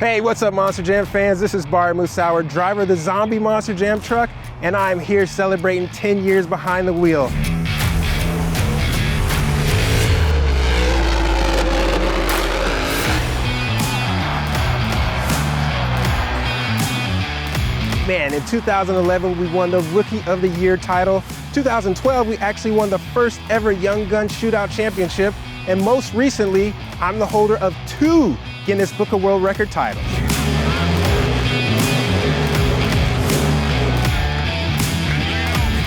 Hey, what's up, Monster Jam fans? This is Bari Musawwir, driver of the Zombie Monster Jam truck, and I'm here celebrating 10 years behind the wheel. Man, in 2011, we won the Rookie of the Year title. 2012, we actually won the first ever Young Gun Shootout Championship. And most recently, I'm the holder of 2 Guinness Book of World Record titles.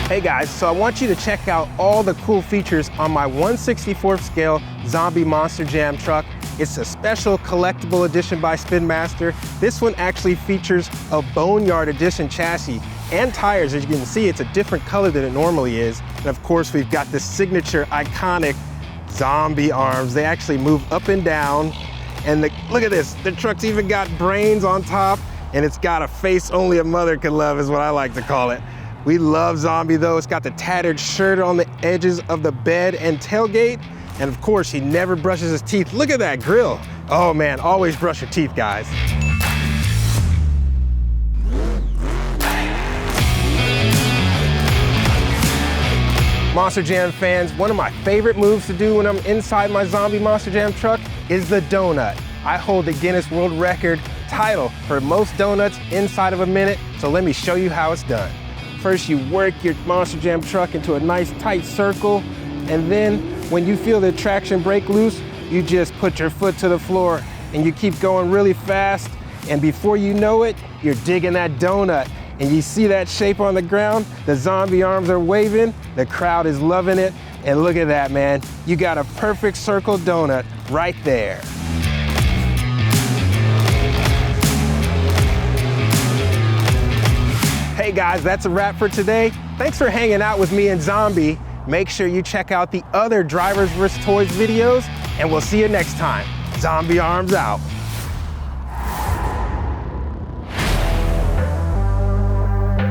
Hey guys, so I want you to check out all the cool features on my 1/64th scale Zombie Monster Jam truck. It's a special collectible edition by Spin Master. This one actually features a Boneyard Edition chassis and tires. As you can see, it's a different color than it normally is. And of course, we've got the signature iconic zombie arms. They actually move up and down. And look at this, the truck's even got brains on top, and it's got a face only a mother can love, is what I like to call it. We love Zombie though. It's got the tattered shirt on the edges of the bed and tailgate. And of course, he never brushes his teeth. Look at that grill. Oh man, always brush your teeth, guys. Monster Jam fans, one of my favorite moves to do when I'm inside my Zombie Monster Jam truck is the donut. I hold the Guinness World Record title for most donuts inside of a minute, so let me show you how it's done. First, you work your Monster Jam truck into a nice tight circle, and then when you feel the traction break loose, you just put your foot to the floor and you keep going really fast, and before you know it, you're digging that donut. And you see that shape on the ground? The zombie arms are waving, the crowd is loving it, and look at that, man. You got a perfect circle donut right there. Hey guys, that's a wrap for today. Thanks for hanging out with me and Zombie. Make sure you check out the other Drivers vs. Toys videos, and we'll see you next time. Zombie arms out.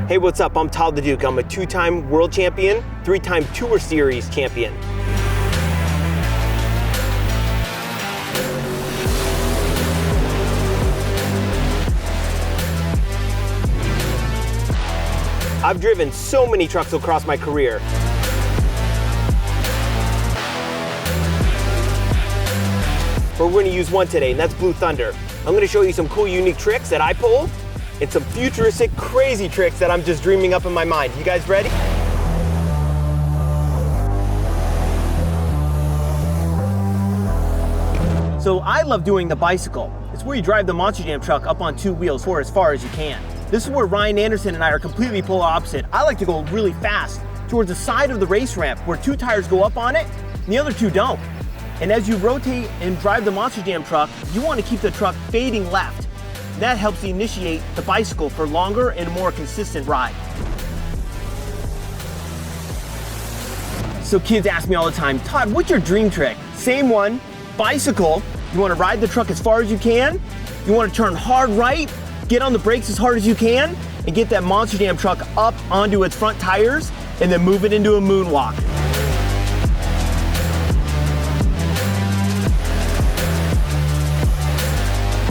Hey, what's up? I'm Todd Leduc. I'm a 2-time world champion, 3-time Tour Series champion. I've driven so many trucks across my career. But we're gonna use one today, and that's Blue Thunder. I'm gonna show you some cool, unique tricks that I pull, and some futuristic, crazy tricks that I'm just dreaming up in my mind. You guys ready? So I love doing the bicycle. It's where you drive the Monster Jam truck up on 2 wheels for as far as you can. This is where Ryan Anderson and I are completely polar opposite. I like to go really fast towards the side of the race ramp where 2 tires go up on it and the other 2 don't. And as you rotate and drive the Monster Jam truck, you want to keep the truck fading left. That helps you initiate the bicycle for longer and a more consistent ride. So kids ask me all the time, Todd, what's your dream trick? Same one, bicycle. You want to ride the truck as far as you can. You want to turn hard right, get on the brakes as hard as you can, and get that Monster Jam truck up onto its front tires, and then move it into a moonwalk.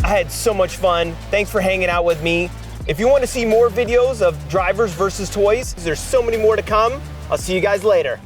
I had so much fun. Thanks for hanging out with me. If you want to see more videos of Drivers vs. Toys, there's so many more to come. I'll see you guys later.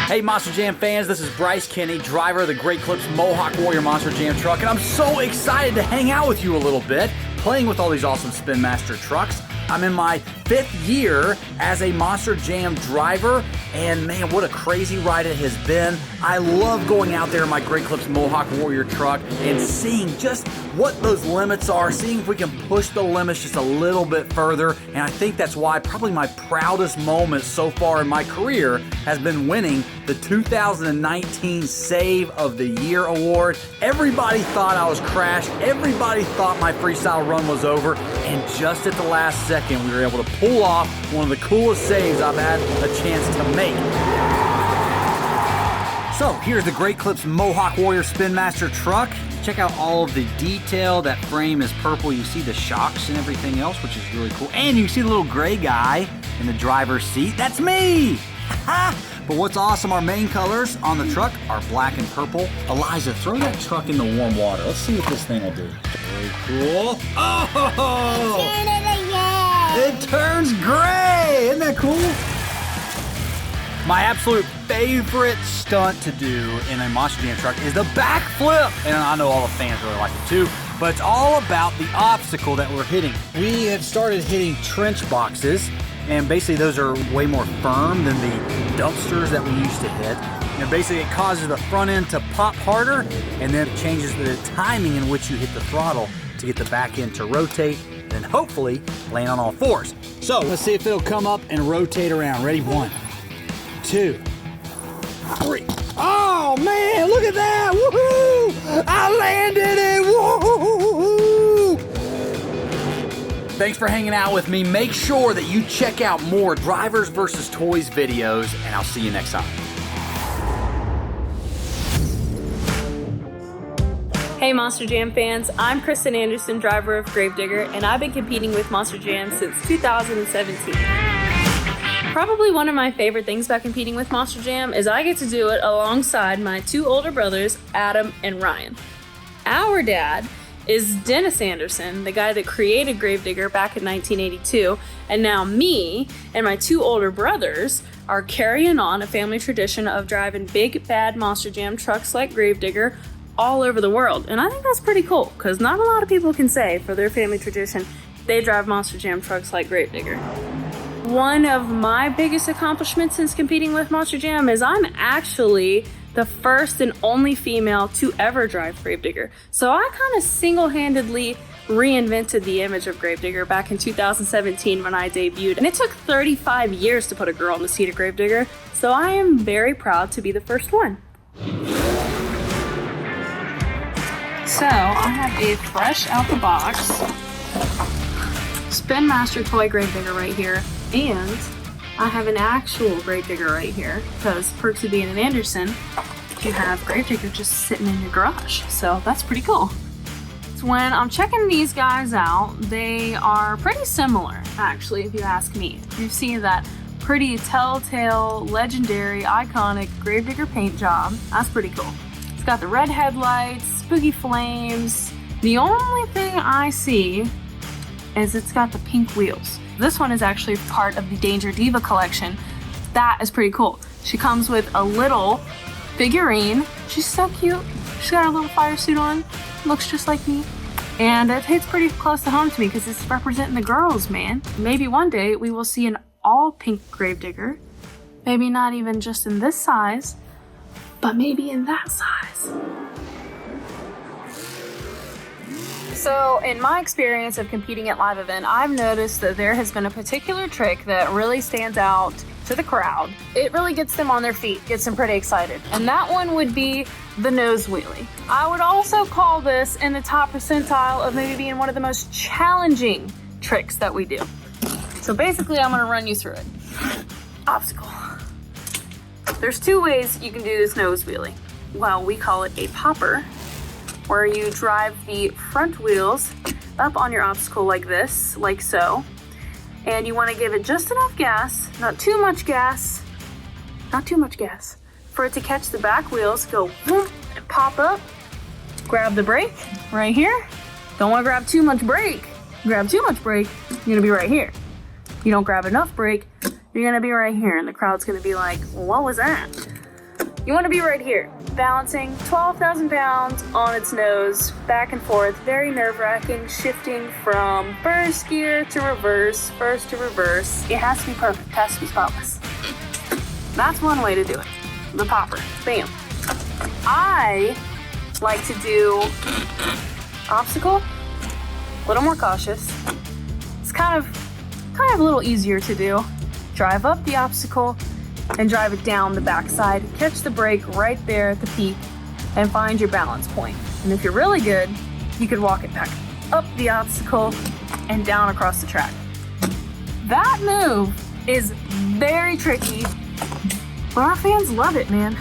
Hey Monster Jam fans, this is Bryce Kenny, driver of the Great Clips Mohawk Warrior Monster Jam truck, and I'm so excited to hang out with you a little bit, playing with all these awesome Spin Master trucks. I'm in my 5th year as a Monster Jam driver, and man, what a crazy ride it has been. I love going out there in my Great Clips Mohawk Warrior truck and seeing just what those limits are, seeing if we can push the limits just a little bit further, and I think that's why probably my proudest moment so far in my career has been winning the 2019 Save of the Year award. Everybody thought I was crashed, everybody thought my freestyle run was over, and just at the last second we were able to pull off one of the coolest saves I've had a chance to make. So here's the Great Clips Mohawk Warrior Spin Master truck. Check out all of the detail. That frame is purple. You see the shocks and everything else, which is really cool. And you see the little gray guy in the driver's seat. That's me! But what's awesome, our main colors on the truck are black and purple. Elijah, throw that truck in the warm water. Let's see what this thing will do. Very cool. Oh! It turns gray! Isn't that cool? My absolute favorite stunt to do in a Monster Jam truck is the backflip. And I know all the fans really like it too, but it's all about the obstacle that we're hitting. We have started hitting trench boxes, and basically those are way more firm than the dumpsters that we used to hit. And basically it causes the front end to pop harder, and then it changes the timing in which you hit the throttle to get the back end to rotate, and hopefully land on all fours. So let's see if it'll come up and rotate around. Ready? 1, 2, 3. Oh man, look at that! Woohoo! I landed it! Woohoo! Thanks for hanging out with me. Make sure that you check out more Drivers vs. Toys videos, and I'll see you next time. Hey Monster Jam fans, I'm Krysten Anderson, driver of Gravedigger, and I've been competing with Monster Jam since 2017. Probably one of my favorite things about competing with Monster Jam is I get to do it alongside my 2 older brothers, Adam and Ryan. Our dad is Dennis Anderson, the guy that created Gravedigger back in 1982, and now me and my 2 older brothers are carrying on a family tradition of driving big bad Monster Jam trucks like Gravedigger all over the world. And I think that's pretty cool, because not a lot of people can say for their family tradition they drive Monster Jam trucks like Gravedigger. One of my biggest accomplishments since competing with Monster Jam is I'm actually the first and only female to ever drive Gravedigger. So I kind of single-handedly reinvented the image of Gravedigger back in 2017 when I debuted. And it took 35 years to put a girl in the seat of Gravedigger, so I am very proud to be the first one. So I have a fresh out the box Spin Master toy Gravedigger right here, and I have an actual Gravedigger right here, because perks of being an Anderson, you have Gravedigger just sitting in your garage, so that's pretty cool. So when I'm checking these guys out, they are pretty similar, actually, if you ask me. You see that pretty telltale, legendary, iconic Gravedigger paint job. That's pretty cool. It's got the red headlights, spooky flames. The only thing I see is it's got the pink wheels. This one is actually part of the Danger Diva collection. That is pretty cool. She comes with a little figurine. She's so cute. She's got a little fire suit on. Looks just like me. And it hits pretty close to home to me because it's representing the girls, man. Maybe one day we will see an all pink Gravedigger. Maybe not even just in this size, but maybe in that size. So in my experience of competing at live event, I've noticed that there has been a particular trick that really stands out to the crowd. It really gets them on their feet, gets them pretty excited. And that one would be the nose wheelie. I would also call this in the top percentile of maybe being one of the most challenging tricks that we do. So basically I'm gonna run you through it. Obstacle. There's 2 ways you can do this nose wheelie. Well, we call it a popper, where you drive the front wheels up on your obstacle like this, like so. And you wanna give it just enough gas, not too much gas, for it to catch the back wheels, go whoop, and pop up. Grab the brake right here. Don't wanna grab too much brake. Grab too much brake, you're gonna be right here. You don't grab enough brake, you're gonna be right here, and the crowd's gonna be like, what was that? You wanna be right here, balancing 12,000 pounds on its nose, back and forth, very nerve-wracking, shifting from first gear to reverse, first to reverse. It has to be perfect, it has to be spotless. That's one way to do it, the popper, bam. I like to do obstacle, a little more cautious. It's kind of a little easier to do. Drive up the obstacle and drive it down the backside. Catch the brake right there at the peak and find your balance point. And if you're really good, you could walk it back up the obstacle and down across the track. That move is very tricky, but our fans love it, man.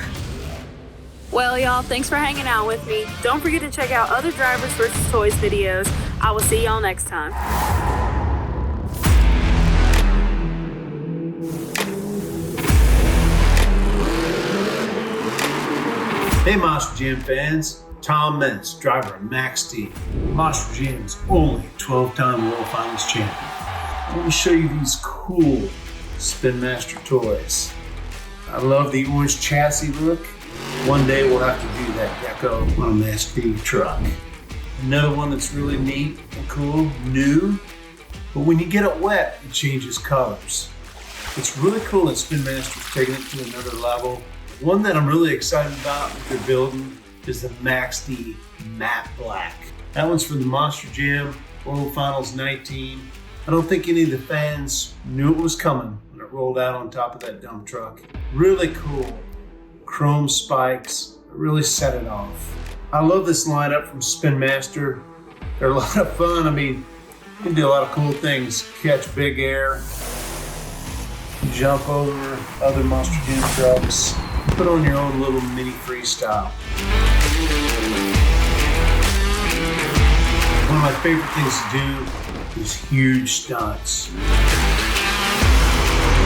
Well, y'all, thanks for hanging out with me. Don't forget to check out other Drivers vs. Toys videos. I will see y'all next time. Hey Monster Jam fans, Tom Meents, driver of Max D, Monster Jam's only 12-time World Finals champion. Let me show you these cool Spin Master toys. I love the orange chassis look. One day we'll have to do that gecko on a Max D truck. Another one that's really neat and cool, new, but when you get it wet, it changes colors. It's really cool that Spin Master's taking it to another level. One that I'm really excited about that they're building is the Max D Matte Black. That one's from the Monster Jam World Finals 19. I don't think any of the fans knew it was coming when it rolled out on top of that dump truck. Really cool. Chrome spikes really set it off. I love this lineup from Spin Master. They're a lot of fun. I mean, you can do a lot of cool things. Catch big air, jump over other Monster Jam trucks, put on your own little mini freestyle. One of my favorite things to do is huge stunts.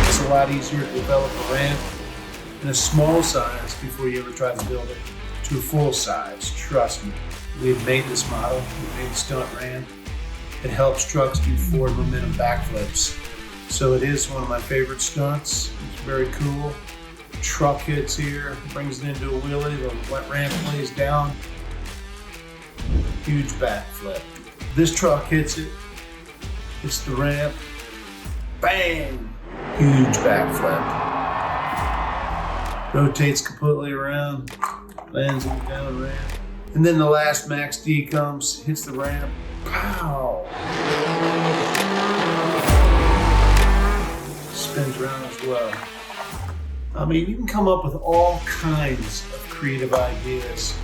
It's a lot easier to develop a ramp in a small size before you ever try to build it to a full size. Trust me, we've made this model, we've made the stunt ramp. It helps trucks do forward momentum backflips. So it is one of my favorite stunts. It's very cool. Truck hits here, brings it into a wheelie, the wet ramp lays down. Huge backflip. This truck hits it, hits the ramp, bang! Huge backflip. Rotates completely around, lands on the down ramp. And then the last Max D comes, hits the ramp, pow! Spins around as well. I mean, you can come up with all kinds of creative ideas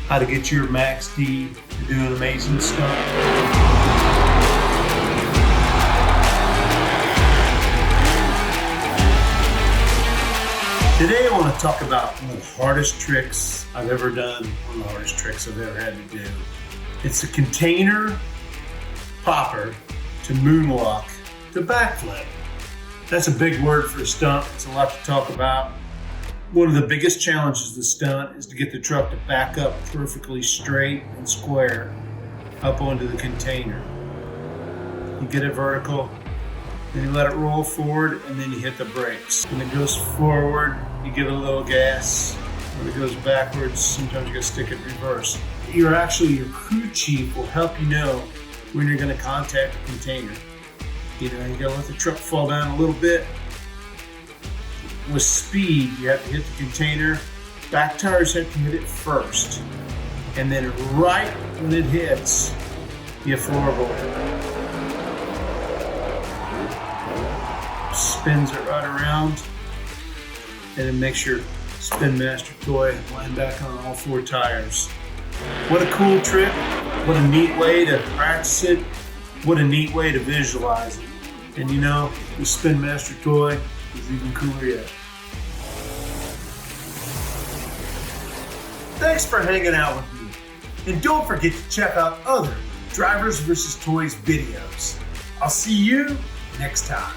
how to get your Max D to do an amazing stunt. Today I want to talk about one of the hardest tricks I've ever done, one of the hardest tricks I've ever had to do. It's a container popper to moonwalk to backflip. That's a big word for a stunt. It's a lot to talk about. One of the biggest challenges of the stunt is to get the truck to back up perfectly straight and square up onto the container. You get it vertical, then you let it roll forward, and then you hit the brakes. When it goes forward, you give it a little gas. When it goes backwards, sometimes you gotta stick it in reverse. Your crew chief will help you know when you're gonna contact the container. You know, you gotta let the truck fall down a little bit. With speed, you have to hit the container. Back tires have to hit it first. And then right when it hits, you floorboard it. Spins it right around. And then makes your Spin Master toy land back on all four tires. What a cool trick. What a neat way to practice it. What a neat way to visualize it. And you know, the Spin Master toy is even cooler yet. Thanks for hanging out with me. And don't forget to check out other Drivers vs. Toys videos. I'll see you next time.